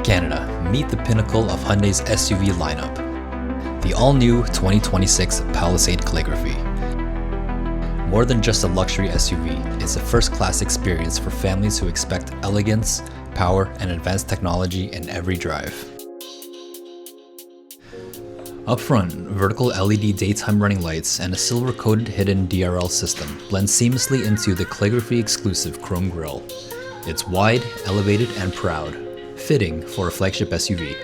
Canada, meet the pinnacle of Hyundai's SUV lineup, the all-new 2026 Palisade Calligraphy. More than just a luxury SUV, it's a first-class experience for families who expect elegance, power, and advanced technology in every drive. Up front, vertical LED daytime running lights and a silver-coated hidden DRL system blend seamlessly into the Calligraphy-exclusive chrome grille. It's wide, elevated, and proud, fitting for a flagship SUV.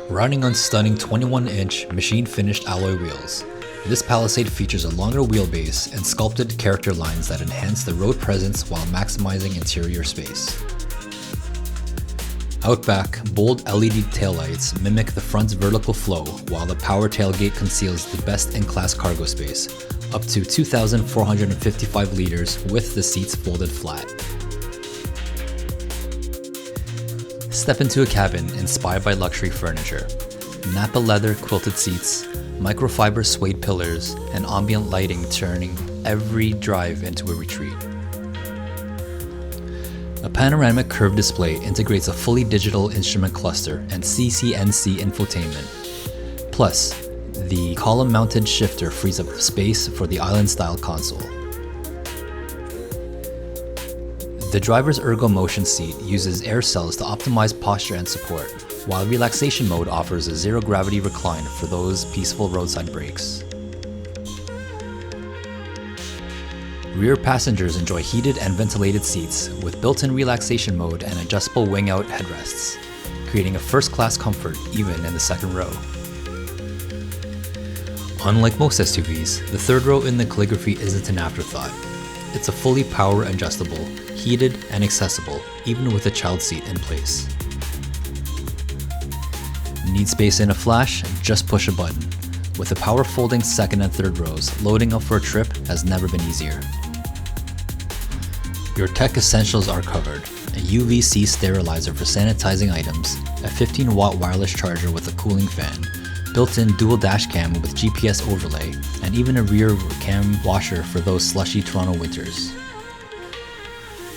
Riding on stunning 21-inch machine-finished alloy wheels, this Palisade features a longer wheelbase and sculpted character lines that enhance the road presence while maximizing interior space. Out back, bold LED taillights mimic the front's vertical flow, while the power tailgate conceals the best-in-class cargo space, up to 2,455 liters with the seats folded flat. Step into a cabin inspired by luxury furniture. Napa leather quilted seats, microfiber suede pillars, and ambient lighting turning every drive into a retreat. A panoramic curved display integrates a fully digital instrument cluster and CCNC infotainment. Plus, the column-mounted shifter frees up space for the island-style console. The driver's Ergo Motion seat uses air cells to optimize posture and support, while relaxation mode offers a zero-gravity recline for those peaceful roadside breaks. Rear passengers enjoy heated and ventilated seats with built-in relaxation mode and adjustable wing-out headrests, creating a first-class comfort even in the second row. Unlike most SUVs, the third row in the Calligraphy isn't an afterthought. It's a fully power-adjustable, heated, and accessible, even with a child seat in place. Need space in a flash? Just push a button. With the power-folding second and third rows, loading up for a trip has never been easier. Your tech essentials are covered: a UVC sterilizer for sanitizing items, a 15-watt wireless charger with a cooling fan, built-in dual dash cam with GPS overlay, and even a rear cam washer for those slushy Toronto winters.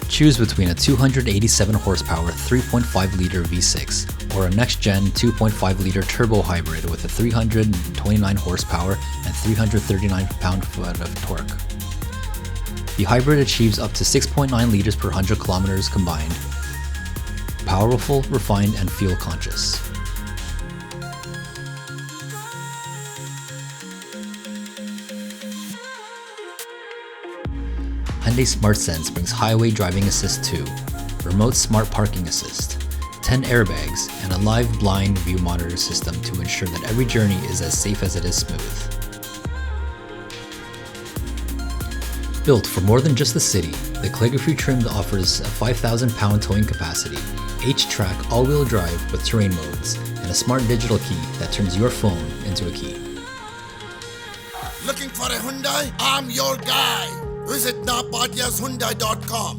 Choose between a 287 horsepower 3.5-liter V6 or a next-gen 2.5-liter turbo hybrid with a 329 horsepower and 339 pound-foot of torque. The hybrid achieves up to 6.9 liters per 100 kilometers combined. Powerful, refined, and fuel-conscious. Hyundai SmartSense brings Highway Driving Assist 2, Remote Smart Parking Assist, 10 airbags, and a live blind view monitor system to ensure that every journey is as safe as it is smooth. Built for more than just the city, the Calligraphy trim offers a 5,000-pound towing capacity, HTRAC all-wheel drive with terrain modes, and a smart digital key that turns your phone into a key. Looking for a Hyundai? I'm your guy. Visit now Bhatiashyundai.com.